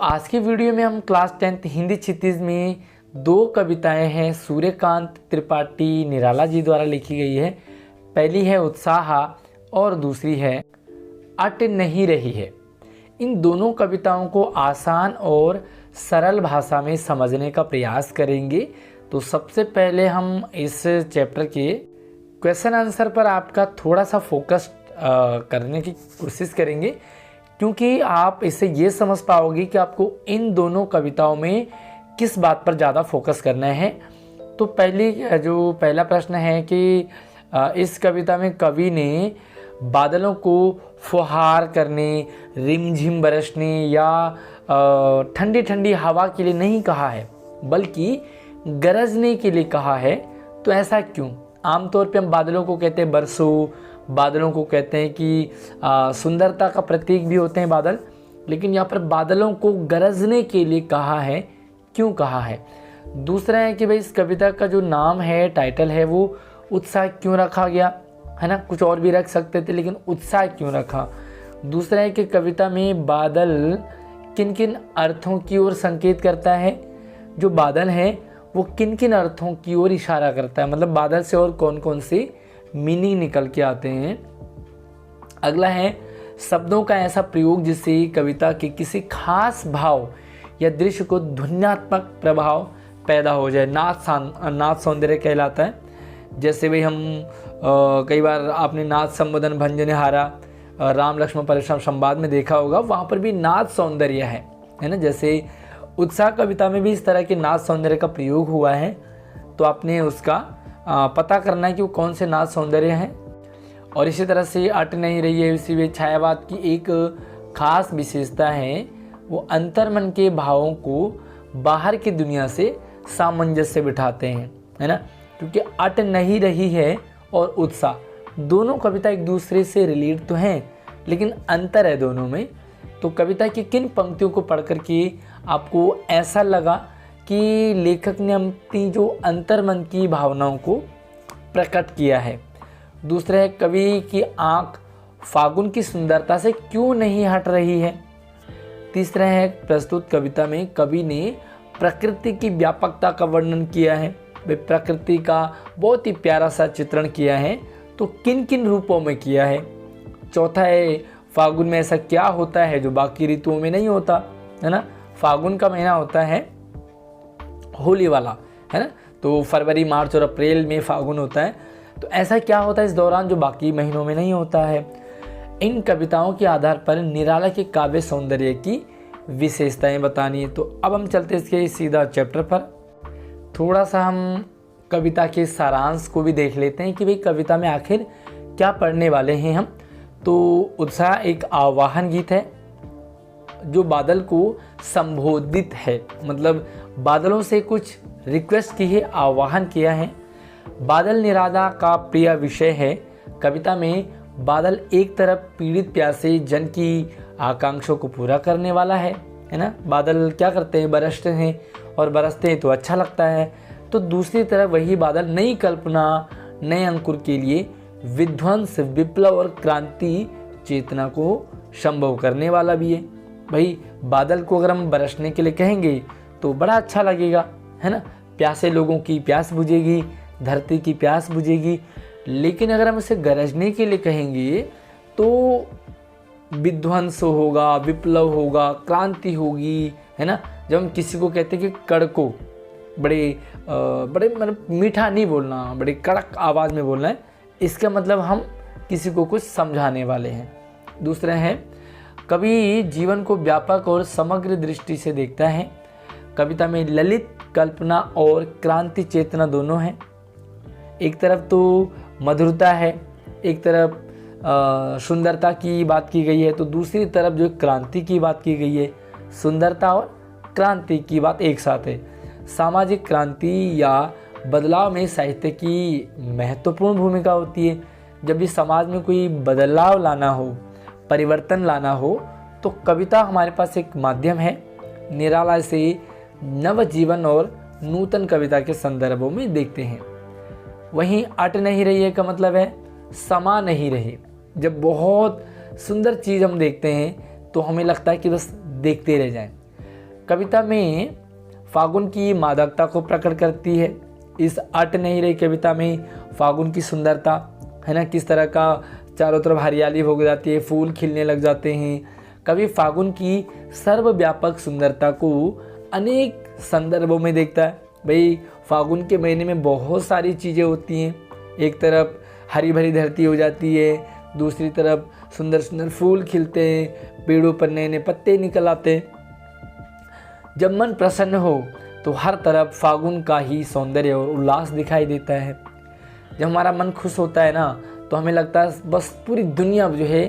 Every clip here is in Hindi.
आज की वीडियो में हम क्लास 10th हिंदी क्षितिज में दो कविताएं हैं सूर्यकांत त्रिपाठी निराला जी द्वारा लिखी गई है। पहली है उत्साह और दूसरी है अट नहीं रही है। इन दोनों कविताओं को आसान और सरल भाषा में समझने का प्रयास करेंगे। तो सबसे पहले हम इस चैप्टर के क्वेश्चन आंसर पर आपका थोड़ा सा फोकस करने की कोशिश करेंगे, क्योंकि आप इससे ये समझ पाओगे कि आपको इन दोनों कविताओं में किस बात पर ज़्यादा फोकस करना है। तो पहला प्रश्न है कि इस कविता में कवि ने बादलों को फुहार करने, रिमझिम बरसने या ठंडी ठंडी हवा के लिए नहीं कहा है, बल्कि गरजने के लिए कहा है। तो ऐसा क्यों? आमतौर पे हम बादलों को कहते हैं बरसो, बादलों को कहते हैं कि सुंदरता का प्रतीक भी होते हैं बादल, लेकिन यहाँ पर बादलों को गरजने के लिए कहा है। क्यों कहा है? दूसरा है कि भाई इस कविता का जो नाम है, टाइटल है, वो उत्साह क्यों रखा गया, है ना। कुछ और भी रख सकते थे, लेकिन उत्साह क्यों रखा। दूसरा है कि कविता में बादल किन किन अर्थों की ओर संकेत करता है, जो बादल है वो किन किन अर्थों की ओर इशारा करता है, मतलब बादल से और कौन कौन से मीनिंग निकल के आते हैं। अगला है शब्दों का ऐसा प्रयोग जिससे कविता के किसी खास भाव या दृश्य को ध्वन्यात्मक प्रभाव पैदा हो जाए। नाद सौंदर्य कहलाता है। जैसे भाई हम कई बार आपने नाद संबोधन भंजन हारा राम लक्ष्मण परशुराम संवाद में देखा होगा, वहाँ पर भी नाद सौंदर्य है ना। जैसे उत्साह कविता में भी इस तरह के नाद सौंदर्य का प्रयोग हुआ है, तो आपने उसका पता करना है कि वो कौन से नाद सौंदर्य हैं। और इसी तरह से अट नहीं रही है, इसी में छायावाद की एक खास विशेषता है, वो अंतर्मन के भावों को बाहर की दुनिया से सामंजस्य बिठाते हैं, है ना। क्योंकि अट नहीं रही है और उत्साह दोनों कविता एक दूसरे से रिलेट तो हैं, लेकिन अंतर है दोनों में। तो कविता की किन पंक्तियों को पढ़ कर के आपको ऐसा लगा कि लेखक ने अपनी जो अंतर्मन की भावनाओं को प्रकट किया है। दूसरा है कवि की आंख फागुन की सुंदरता से क्यों नहीं हट रही है। तीसरा है प्रस्तुत कविता में कवि ने प्रकृति की व्यापकता का वर्णन किया है, वे प्रकृति का बहुत ही प्यारा सा चित्रण किया है, तो किन किन रूपों में किया है। चौथा है फागुन में ऐसा क्या होता है जो बाकी ऋतुओं में नहीं होता, है ना। फागुन का महीना होता है होली वाला, है ना। तो फरवरी, मार्च और अप्रैल में फागुन होता है, तो ऐसा क्या होता है इस दौरान जो बाकी महीनों में नहीं होता है। इन कविताओं के आधार पर निराला के काव्य सौंदर्य की विशेषताएं बतानी है। तो अब हम चलते इसके सीधा चैप्टर पर। थोड़ा सा हम कविता के सारांश को भी देख लेते हैं कि भाई कविता में आखिर क्या पढ़ने वाले हैं हम। तो उत्साह एक आवाहन गीत है जो बादल को संबोधित है, मतलब बादलों से कुछ रिक्वेस्ट की है, आह्वान किया है। बादल निराला का प्रिय विषय है। कविता में बादल एक तरफ पीड़ित प्यासे जन की आकांक्षाओं को पूरा करने वाला है ना। बादल क्या करते हैं, बरसते हैं, और बरसते हैं तो अच्छा लगता है। तो दूसरी तरफ वही बादल नई कल्पना, नए अंकुर के लिए विध्वंस, विप्लव और क्रांति चेतना को संभव करने वाला भी है। भाई बादल को अगर हम बरसने के लिए कहेंगे तो बड़ा अच्छा लगेगा, है ना। प्यासे लोगों की प्यास बुझेगी, धरती की प्यास बुझेगी। लेकिन अगर हम इसे गरजने के लिए कहेंगे तो विध्वंस होगा, विप्लव होगा, क्रांति होगी, है ना। जब हम किसी को कहते हैं कि कड़को, बड़े मतलब मीठा नहीं बोलना, बड़े कड़क आवाज़ में बोलना है, इसका मतलब हम किसी को कुछ समझाने वाले हैं। दूसरा है कवि जीवन को व्यापक और समग्र दृष्टि से देखता है। कविता में ललित कल्पना और क्रांति चेतना दोनों हैं। एक तरफ तो मधुरता है, एक तरफ सुंदरता की बात की गई है, तो दूसरी तरफ जो क्रांति की बात की गई है। सुंदरता और क्रांति की बात एक साथ है। सामाजिक क्रांति या बदलाव में साहित्य की महत्वपूर्ण भूमिका होती है। जब भी समाज में कोई बदलाव लाना हो, परिवर्तन लाना हो, तो कविता हमारे पास एक माध्यम है। निराला से नवजीवन और नूतन कविता के संदर्भों में देखते हैं। वहीं अट नहीं रही है का मतलब है समा नहीं रहे। जब बहुत सुंदर चीज़ हम देखते हैं तो हमें लगता है कि बस देखते रह जाएं, कविता में फागुन की मादकता को प्रकट करती है। इस अट नहीं रही कविता में फागुन की सुंदरता, है ना, किस तरह का चारों तरफ हरियाली हो जाती है, फूल खिलने लग जाते हैं। कवि फागुन की सर्वव्यापक सुंदरता को अनेक संदर्भों में देखता है। भाई फागुन के महीने में बहुत सारी चीज़ें होती हैं। एक तरफ हरी भरी धरती हो जाती है, दूसरी तरफ सुंदर सुंदर फूल खिलते हैं, पेड़ों पर नए नए पत्ते निकल आते हैं। जब मन प्रसन्न हो तो हर तरफ फागुन का ही सौंदर्य और उल्लास दिखाई देता है। जब हमारा मन खुश होता है ना, तो हमें लगता है बस पूरी दुनिया जो है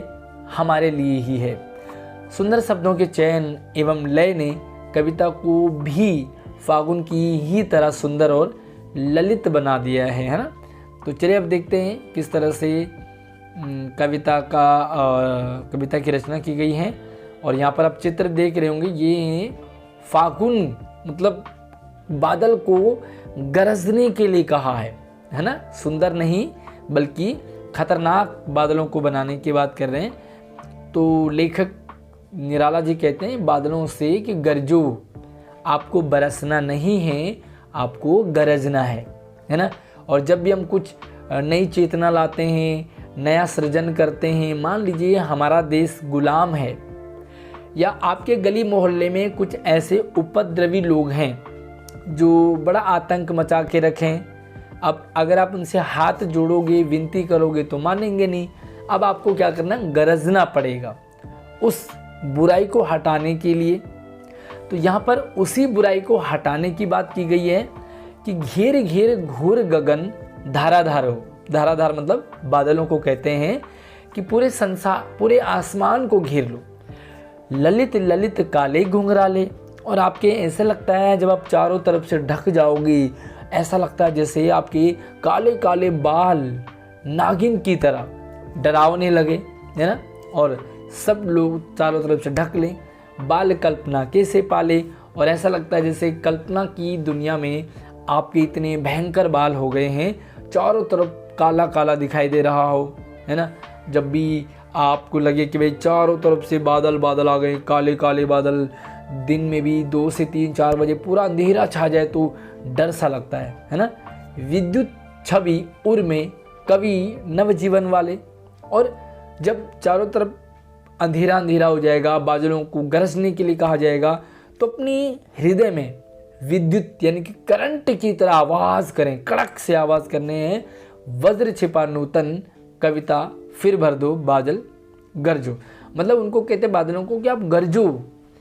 हमारे लिए ही है। सुंदर शब्दों के चयन एवं लय ने कविता को भी फागुन की ही तरह सुंदर और ललित बना दिया है ना। तो चलिए अब देखते हैं किस तरह से कविता की रचना की गई है। और यहाँ पर आप चित्र देख रहे होंगे, ये फागुन मतलब बादल को गरजने के लिए कहा है ना। सुंदर नहीं बल्कि खतरनाक बादलों को बनाने की बात कर रहे हैं। तो लेखक निराला जी कहते हैं बादलों से कि गरजो, आपको बरसना नहीं है, आपको गरजना है ना। और जब भी हम कुछ नई चेतना लाते हैं, नया सृजन करते हैं, मान लीजिए हमारा देश गुलाम है या आपके गली मोहल्ले में कुछ ऐसे उपद्रवी लोग हैं जो बड़ा आतंक मचा के रखें, अब अगर आप उनसे हाथ जोड़ोगे, विनती करोगे तो मानेंगे नहीं। अब आपको क्या करना, गरजना पड़ेगा उस बुराई को हटाने के लिए। तो यहाँ पर उसी बुराई को हटाने की बात की गई है कि घेर घेर घोर गगन धाराधार हो। धाराधार मतलब बादलों को कहते हैं कि पूरे संसार, पूरे आसमान को घेर लो। ललित ललित काले घुंघराले, और आपके ऐसा लगता है जब आप चारों तरफ से ढक जाओगे, ऐसा लगता है जैसे आपके काले काले बाल नागिन की तरह डरावने लगे, है ना। और सब लोग चारों तरफ से ढक लें, बाल कल्पना कैसे पाले, और ऐसा लगता है जैसे कल्पना की दुनिया में आपके इतने भयंकर बाल हो गए हैं, चारों तरफ काला काला दिखाई दे रहा हो, है ना। जब भी आपको लगे कि भाई चारों तरफ से बादल बादल आ गए, काले काले बादल, दिन में भी 2 से 3 4 बजे पूरा अंधेरा छा जाए तो डर सा लगता है ना। विद्युत छवि उर में कवि नवजीवन वाले, और जब चारों तरफ अंधेरा अंधेरा हो जाएगा, बादलों को गरजने के लिए कहा जाएगा, तो अपनी हृदय में विद्युत यानी कि करंट की तरह आवाज़ करें, कड़क से आवाज़ करने हैं, वज्र छिपा नूतन कविता फिर भर दो बादल गरजो। मतलब उनको कहते बादलों को कि आप गरजो,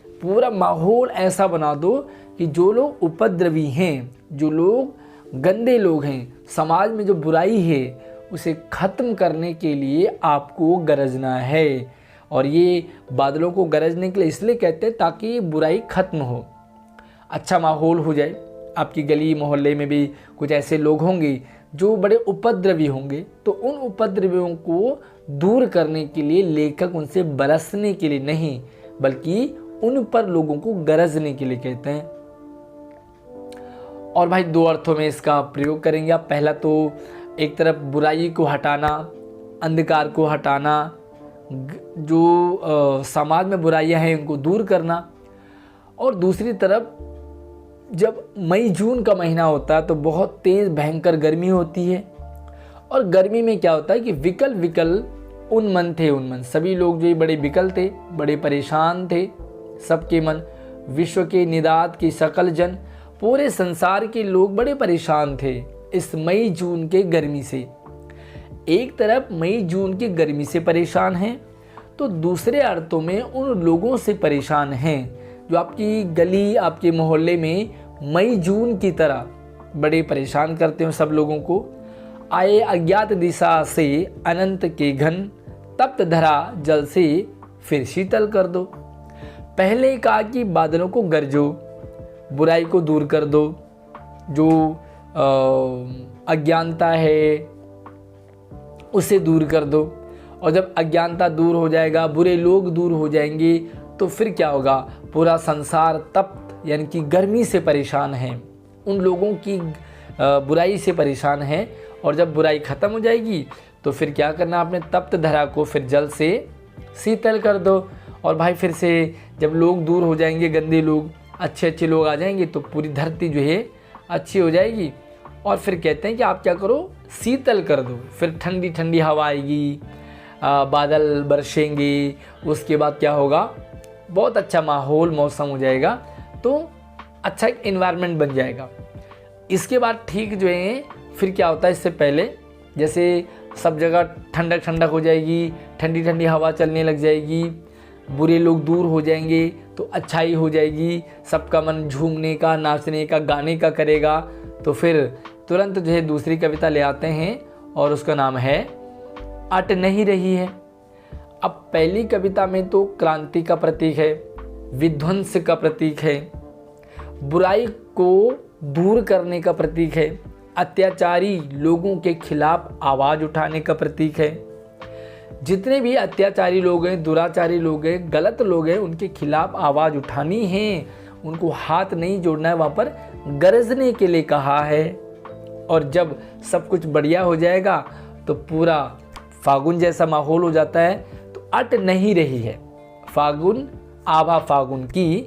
पूरा माहौल ऐसा बना दो कि जो लोग उपद्रवी हैं, जो लोग गंदे लोग हैं, समाज में जो बुराई है उसे ख़त्म करने के लिए आपको गरजना है। और ये बादलों को गरजने के लिए इसलिए कहते हैं ताकि बुराई ख़त्म हो, अच्छा माहौल हो जाए। आपकी गली मोहल्ले में भी कुछ ऐसे लोग होंगे जो बड़े उपद्रवी होंगे, तो उन उपद्रवियों को दूर करने के लिए लेखक उनसे बरसने के लिए नहीं बल्कि उन पर लोगों को गरजने के लिए कहते हैं। और भाई 2 अर्थों में इसका प्रयोग करेंगे आप। पहला तो एक तरफ बुराई को हटाना, अंधकार को हटाना, जो समाज में बुराइयां हैं उनको दूर करना। और दूसरी तरफ जब मई जून का महीना होता है तो बहुत तेज़ भयंकर गर्मी होती है, और गर्मी में क्या होता है कि विकल विकल उन्मन थे, उन्मन सभी लोग जो बड़े विकल थे, बड़े परेशान थे, सबके मन, विश्व के निदात की सकल जन, पूरे संसार के लोग बड़े परेशान थे इस मई जून के गर्मी से। एक तरफ मई जून की गर्मी से परेशान हैं, तो दूसरे अर्थों में उन लोगों से परेशान हैं जो आपकी गली, आपके मोहल्ले में मई जून की तरह बड़े परेशान करते हो सब लोगों को। आए अज्ञात दिशा से अनंत के घन, तप्त धरा जल से फिर शीतल कर दो। पहले कहा कि बादलों को गरजो, बुराई को दूर कर दो, जो अज्ञानता है उसे दूर कर दो। और जब अज्ञानता दूर हो जाएगा, बुरे लोग दूर हो जाएंगे, तो फिर क्या होगा, पूरा संसार तप्त यानी कि गर्मी से परेशान है, उन लोगों की बुराई से परेशान है। और जब बुराई ख़त्म हो जाएगी तो फिर क्या करना आपने, तप्त धरा को फिर जल से शीतल कर दो। और भाई फिर से जब लोग दूर हो जाएंगे, गंदे लोग, अच्छे अच्छे लोग आ जाएंगे तो पूरी धरती जो है अच्छी हो जाएगी। और फिर कहते हैं कि आप क्या करो, शीतल कर दो, फिर ठंडी ठंडी हवा आएगी, बादल बरसेंगे, उसके बाद क्या होगा, बहुत अच्छा माहौल मौसम हो जाएगा, तो अच्छा एक इन्वायरमेंट बन जाएगा। इसके बाद ठीक जो है फिर क्या होता है, इससे पहले जैसे सब जगह ठंडक ठंडक हो जाएगी, ठंडी ठंडी हवा चलने लग जाएगी, बुरे लोग दूर हो जाएंगे तो अच्छाई हो जाएगी, सबका मन झूमने का, नाचने का, गाने का करेगा। तो फिर तुरंत जो है दूसरी कविता ले आते हैं और उसका नाम है अट नहीं रही है। अब पहली कविता में तो क्रांति का प्रतीक है, विध्वंस का प्रतीक है, बुराई को दूर करने का प्रतीक है, अत्याचारी लोगों के खिलाफ आवाज़ उठाने का प्रतीक है। जितने भी अत्याचारी लोग हैं, दुराचारी लोग हैं, गलत लोग हैं, उनके खिलाफ आवाज़ उठानी है, उनको हाथ नहीं जोड़ना है, वहाँ पर गरजने के लिए कहा है। और जब सब कुछ बढ़िया हो जाएगा तो पूरा फागुन जैसा माहौल हो जाता है। तो अट नहीं रही है फागुन, आभा फागुन की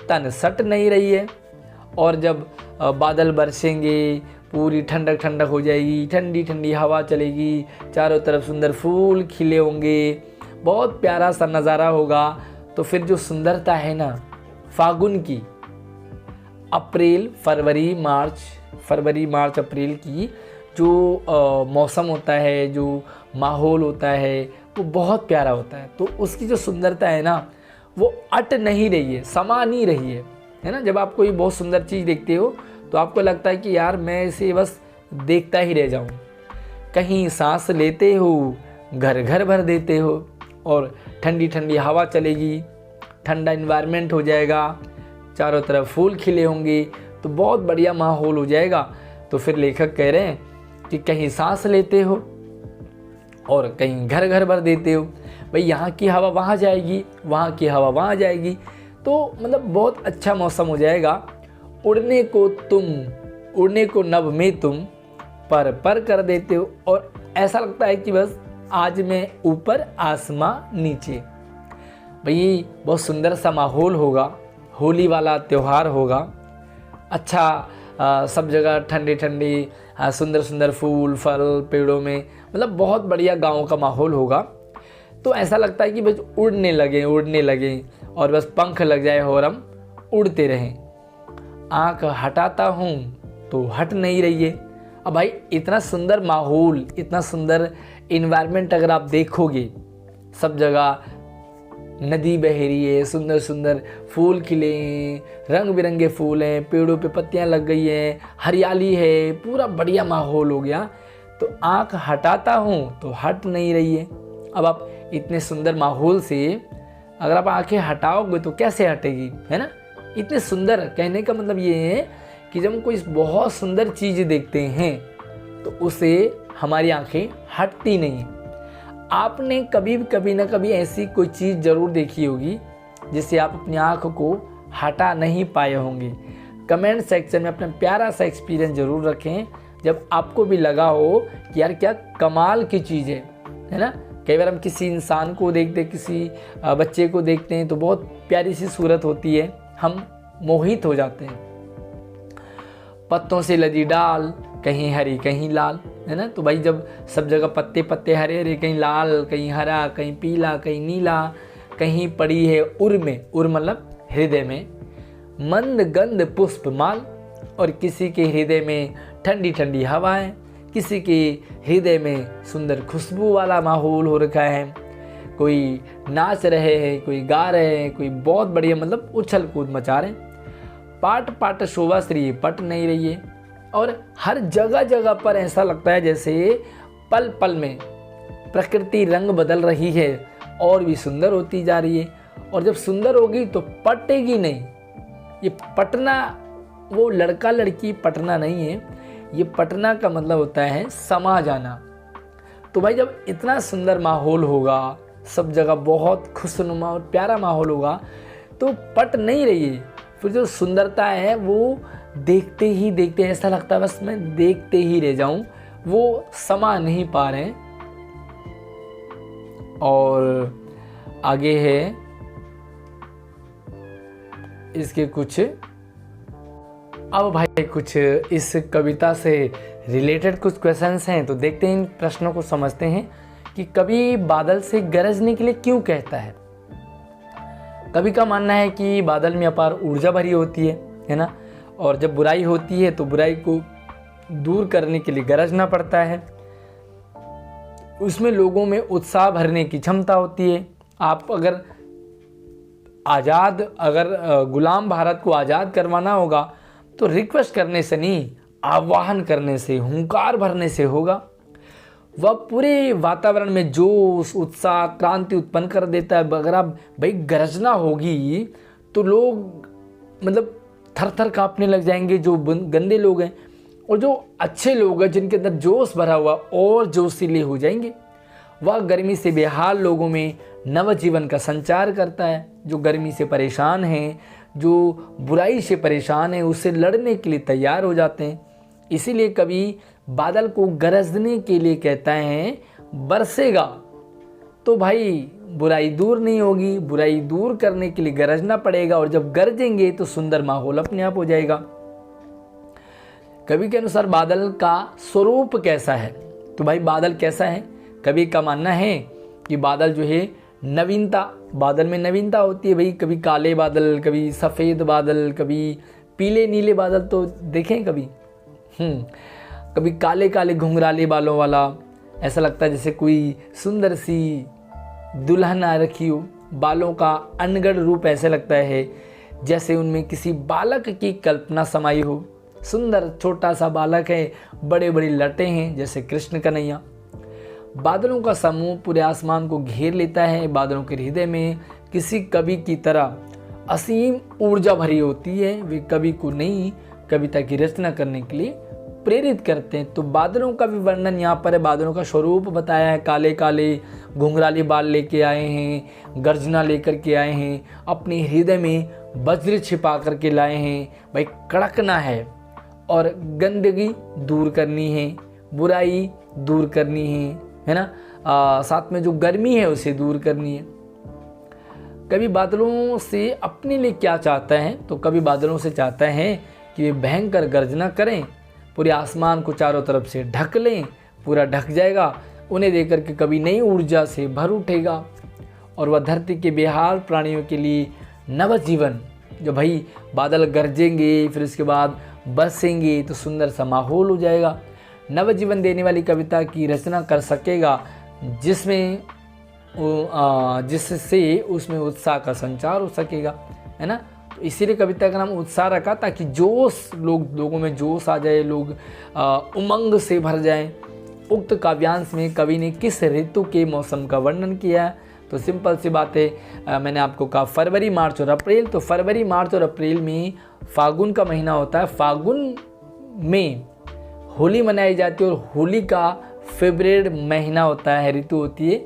तन सट नहीं रही है। और जब बादल बरसेंगे, पूरी ठंडक ठंडक हो जाएगी, ठंडी ठंडी हवा चलेगी, चारों तरफ सुंदर फूल खिले होंगे, बहुत प्यारा सा नज़ारा होगा। तो फिर जो सुंदरता है ना फागुन की, अप्रैल फरवरी मार्च अप्रैल की जो मौसम होता है, जो माहौल होता है, वो बहुत प्यारा होता है। तो उसकी जो सुंदरता है ना वो अट नहीं रही है, समा नहीं रही है ना। जब आप कोई बहुत सुंदर चीज़ देखते हो तो आपको लगता है कि यार मैं इसे बस देखता ही रह जाऊं। कहीं सांस लेते हो, घर घर भर देते हो, और ठंडी ठंडी हवा चलेगी, ठंडा इन्वायरमेंट हो जाएगा, चारों तरफ फूल खिले होंगे, तो बहुत बढ़िया माहौल हो जाएगा। तो फिर लेखक कह रहे हैं कि कहीं सांस लेते हो और कहीं घर घर भर देते हो। भाई यहाँ की हवा वहाँ जाएगी, वहाँ की हवा वहाँ जाएगी, तो मतलब बहुत अच्छा मौसम हो जाएगा। उड़ने को नभ में तुम पर कर देते हो, और ऐसा लगता है कि बस आज मैं ऊपर आसमां नीचे। भाई बहुत सुंदर सा माहौल होगा, होली वाला त्यौहार होगा, अच्छा सब जगह ठंडे ठंडे सुंदर सुंदर फूल फल पेड़ों में, मतलब बहुत बढ़िया गाँव का माहौल होगा। तो ऐसा लगता है कि बस उड़ने लगे और बस पंख लग जाए और हम उड़ते रहें। आँख हटाता हूँ तो हट नहीं रही है। अब भाई इतना सुंदर माहौल, इतना सुंदर इन्वायरमेंट अगर आप देखोगे, सब जगह नदी बह रही है, सुंदर सुंदर फूल खिले हैं, रंग बिरंगे फूल हैं, पेड़ों पे पत्तियां लग गई हैं, हरियाली है, पूरा बढ़िया माहौल हो गया। तो आँख हटाता हूँ तो हट नहीं रही है। अब आप इतने सुंदर माहौल से अगर आप आंखें हटाओगे तो कैसे हटेगी, है ना। इतने सुंदर, कहने का मतलब ये है कि जब हम कोई बहुत सुंदर चीज़ देखते हैं तो उसे हमारी आंखें हटती नहीं। आपने कभी ना कभी ऐसी कोई चीज़ ज़रूर देखी होगी जिससे आप अपनी आँख को हटा नहीं पाए होंगे। कमेंट सेक्शन में अपना प्यारा सा एक्सपीरियंस ज़रूर रखें जब आपको भी लगा हो कि यार क्या कमाल की चीज़ है ना। कई बार हम किसी इंसान को देखते, किसी बच्चे को देखते हैं तो बहुत प्यारी सी सूरत होती है, हम मोहित हो जाते हैं। पत्तों से लदी डाल, कहीं हरी कहीं लाल, है ना। तो भाई जब सब जगह पत्ते पत्ते हरे हरे, कहीं लाल कहीं हरा, कहीं पीला कहीं नीला, कहीं पड़ी है उर में, उर मतलब हृदय में, मंद गंध पुष्प माल, और किसी के हृदय में ठंडी ठंडी हवाएं, किसी के हृदय में सुंदर खुशबू वाला माहौल हो रखा है। कोई नाच रहे हैं, कोई गा रहे हैं, कोई बहुत बढ़िया मतलब उछल कूद मचा रहे हैं। पाट पाट शोभा श्री पट नहीं रही है, और हर जगह जगह पर ऐसा लगता है जैसे पल पल में प्रकृति रंग बदल रही है और भी सुंदर होती जा रही है। और जब सुंदर होगी तो पटेगी नहीं। ये पटना, वो लड़का लड़की पटना नहीं है, ये पटना का मतलब होता है समा जाना। तो भाई जब इतना सुंदर माहौल होगा, सब जगह बहुत खुशनुमा और प्यारा माहौल होगा, तो पट नहीं रही है। फिर जो सुंदरता है वो देखते ही देखते ऐसा लगता है बस मैं देखते ही रह जाऊं, वो समा नहीं पा रहे हैं। और आगे है इसके कुछ अब भाई कुछ इस कविता से रिलेटेड कुछ क्वेश्चंस हैं, तो देखते हैं इन प्रश्नों को समझते हैं कि कवि बादल से गरजने के लिए क्यों कहता है। कवि का मानना है कि बादल में अपार ऊर्जा भरी होती है ना, और जब बुराई होती है तो बुराई को दूर करने के लिए गरजना पड़ता है। उसमें लोगों में उत्साह भरने की क्षमता होती है। आप अगर गुलाम भारत को आज़ाद करवाना होगा तो रिक्वेस्ट करने से नहीं, आह्वान करने से, हुंकार भरने से होगा। वह पूरे वातावरण में जोश, उत्साह, क्रांति उत्पन्न कर देता है। अगर आप भाई गरजना होगी तो लोग मतलब थर थर काँपने लग जाएंगे, जो गंदे लोग हैं, और जो अच्छे लोग हैं जिनके अंदर जोश भरा हुआ और जोशीले हो जाएंगे। वह गर्मी से बेहाल लोगों में नवजीवन का संचार करता है। जो गर्मी से परेशान हैं, जो बुराई से परेशान हैं, उससे लड़ने के लिए तैयार हो जाते हैं। इसीलिए कवि बादल को गरजने के लिए कहता है, बरसेगा तो भाई बुराई दूर नहीं होगी, बुराई दूर करने के लिए गरजना पड़ेगा, और जब गरजेंगे तो सुंदर माहौल अपने आप हो जाएगा। कवि के अनुसार बादल का स्वरूप कैसा है, तो भाई बादल कैसा है, कवि का मानना है कि बादल जो है नवीनता, बादल में नवीनता होती है भाई। कभी काले बादल, कभी सफ़ेद बादल, कभी पीले नीले बादल तो देखें कभी, कभी काले काले घुंघराले बालों वाला, ऐसा लगता है जैसे कोई सुंदर सी दुल्हन आ रखी हो। बालों का अनगढ़ रूप ऐसे लगता है जैसे उनमें किसी बालक की कल्पना समाई हो। सुंदर छोटा सा बालक है, बड़े बड़ी लटें हैं जैसे कृष्ण कन्हैया। बादलों का समूह पूरे आसमान को घेर लेता है। बादलों के हृदय में किसी कवि की तरह असीम ऊर्जा भरी होती है। वे कवि को नई कविता की रचना करने के लिए प्रेरित करते हैं। तो बादलों का भी वर्णन यहाँ पर है, बादलों का स्वरूप बताया है। काले काले घुंघराले बाल लेके आए हैं, गर्जना लेकर के आए हैं, अपने हृदय में वज्र छिपा करके लाए हैं। भाई कड़कना है और गंदगी दूर करनी है, बुराई दूर करनी है ना, साथ में जो गर्मी है उसे दूर करनी है। कभी बादलों से अपने लिए क्या चाहता है, तो कभी बादलों से चाहता है कि वे भयंकर गर्जना करें, पूरे आसमान को चारों तरफ से ढक लें, पूरा ढक जाएगा। उन्हें देखकर के कभी नई ऊर्जा से भर उठेगा और वह धरती के बेहाल प्राणियों के लिए नवजीवन, जो भाई बादल गरजेंगे फिर उसके बाद बरसेंगे तो सुंदर सा माहौल हो जाएगा। नवजीवन देने वाली कविता की रचना कर सकेगा जिससे उसमें उत्साह का संचार हो सकेगा, है ना। तो इसीलिए कविता का नाम उत्साह रखा, ताकि जोश लोगों में जोश आ जाए, लोग उमंग से भर जाएं। उक्त काव्यांश में कवि ने किस ऋतु के मौसम का वर्णन किया है, तो सिंपल सी बात है, मैंने आपको कहा फरवरी, मार्च और अप्रैल। तो फरवरी, मार्च और अप्रैल में फागुन का महीना होता है। फागुन में होली मनाई जाती है और होली का फेवरेट महीना होता है, ऋतु होती है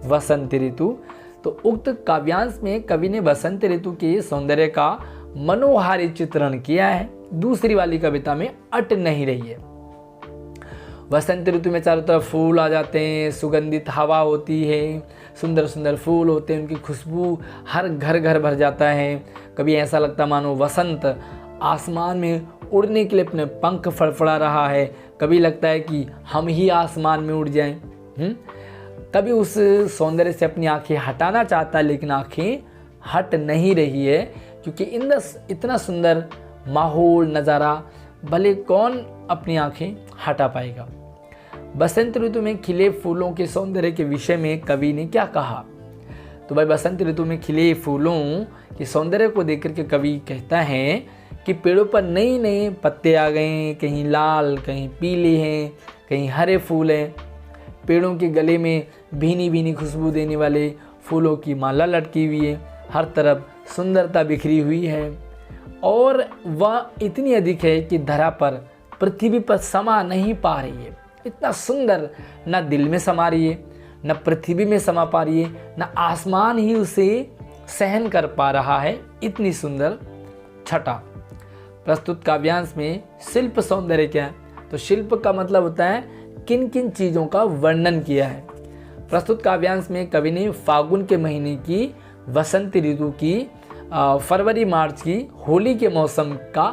वसंत ऋतु। तो उक्त काव्यांश में कवि ने वसंत ऋतु के सौंदर्य का मनोहारी चित्रण किया है। दूसरी वाली कविता में अट नहीं रही है। वसंत ऋतु में चारों तरफ फूल आ जाते हैं, सुगंधित हवा होती है, सुंदर सुंदर फूल होते हैं, उनकी खुशबू हर घर घर भर जाता है। कभी ऐसा लगता मानो वसंत आसमान में उड़ने के लिए अपने पंख फड़फड़ा रहा है, कभी लगता है कि हम ही आसमान में उड़ जाएं। कभी उस सौंदर्य से अपनी आंखें हटाना चाहता है, लेकिन आंखें हट नहीं रही है, क्योंकि इतना सुंदर माहौल नज़ारा भले कौन अपनी आंखें हटा पाएगा। बसंत ऋतु में खिले फूलों के सौंदर्य के विषय में कवि ने क्या कहा, तो भाई बसंत ऋतु में खिले फूलों के सौंदर्य को देखकर के कवि कहता है कि पेड़ों पर नए नए पत्ते आ गए हैं, कहीं लाल, कहीं पीले हैं, कहीं हरे फूल हैं। पेड़ों के गले में भीनी भीनी खुशबू देने वाले फूलों की माला लटकी हुई है, हर तरफ सुंदरता बिखरी हुई है, और वह इतनी अधिक है कि धरा पर, पृथ्वी पर समा नहीं पा रही है। इतना सुंदर, न दिल में समा रही है, न पृथ्वी में समा पा रही है, न आसमान ही उसे सहन कर पा रहा है, इतनी सुंदर छटा। प्रस्तुत काव्यांश में शिल्प सौंदर्य क्या है, तो शिल्प का मतलब होता है किन किन चीज़ों का वर्णन किया है। प्रस्तुत काव्यांश में कवि ने फागुन के महीने की वसंत ऋतु की फरवरी मार्च की होली के मौसम का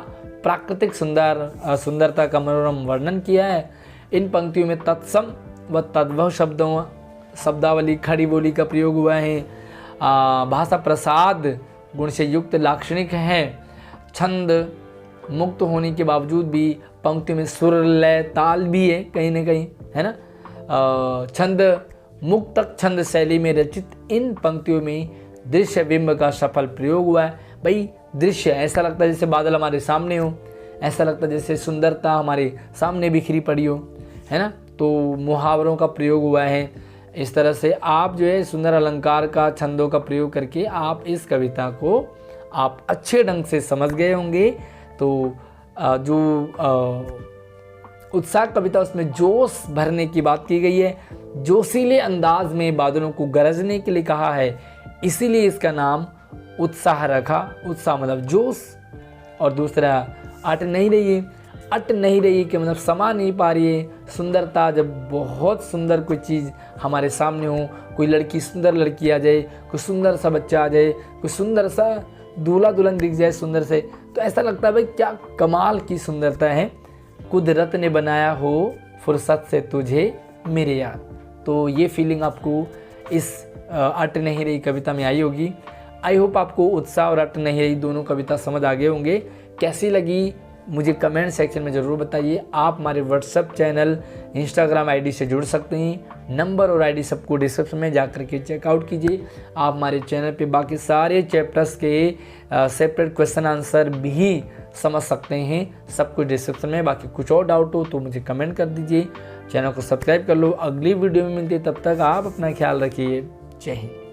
प्राकृतिक सुंदरता का मनोरम वर्णन किया है। इन पंक्तियों में तत्सम व तद्भव शब्दावली खड़ी बोली का प्रयोग हुआ है। भाषा प्रसाद गुण से युक्त लाक्षणिक है। छंद मुक्त होने के बावजूद भी पंक्ति में सुर लय ताल भी है कहीं ना कहीं, है ना। छंद मुक्तक छंद शैली में रचित इन पंक्तियों में दृश्य बिंब का सफल प्रयोग हुआ है। भाई दृश्य ऐसा लगता है जैसे बादल हमारे सामने हो, ऐसा लगता है जैसे सुंदरता हमारे सामने बिखरी पड़ी हो, है ना। तो मुहावरों का प्रयोग हुआ है। इस तरह से आप जो है सुंदर अलंकार का छंदों का प्रयोग करके आप इस कविता को आप अच्छे ढंग से समझ गए होंगे। तो जो उत्साह कविता उसमें जोश भरने की बात की गई है, जोशीले अंदाज में बादलों को गरजने के लिए कहा है, इसीलिए इसका नाम उत्साह रखा। उत्साह मतलब जोश, और दूसरा अट नहीं रही है। अट नहीं रही कि मतलब समा नहीं पा रही है। सुंदरता, जब बहुत सुंदर कोई चीज़ हमारे सामने हो, कोई लड़की सुंदर लड़की आ जाए, कोई सुंदर सा बच्चा आ जाए, कोई सुंदर सा दूल्हा दुल्हन दिख जाए सुंदर से, तो ऐसा लगता है भाई क्या कमाल की सुंदरता है, कुदरत ने बनाया हो फुर्सत से तुझे मेरे यार। तो ये फीलिंग आपको इस अट नहीं रही कविता में आई होगी। आई होप आपको उत्साह और अट नहीं रही दोनों कविता समझ आ गए होंगे। कैसी लगी मुझे कमेंट सेक्शन में ज़रूर बताइए। आप हमारे व्हाट्सएप चैनल, इंस्टाग्राम आईडी से जुड़ सकते हैं। नंबर और आईडी सबको डिस्क्रिप्शन में जा करके चेकआउट कीजिए। आप हमारे चैनल पे बाकी सारे चैप्टर्स के सेपरेट क्वेश्चन आंसर भी समझ सकते हैं, सब कुछ डिस्क्रिप्शन में। बाकी कुछ और डाउट हो तो मुझे कमेंट कर दीजिए। चैनल को सब्सक्राइब कर लो। अगली वीडियो में मिलती है, तब तक आप अपना ख्याल रखिए। जय हिंद।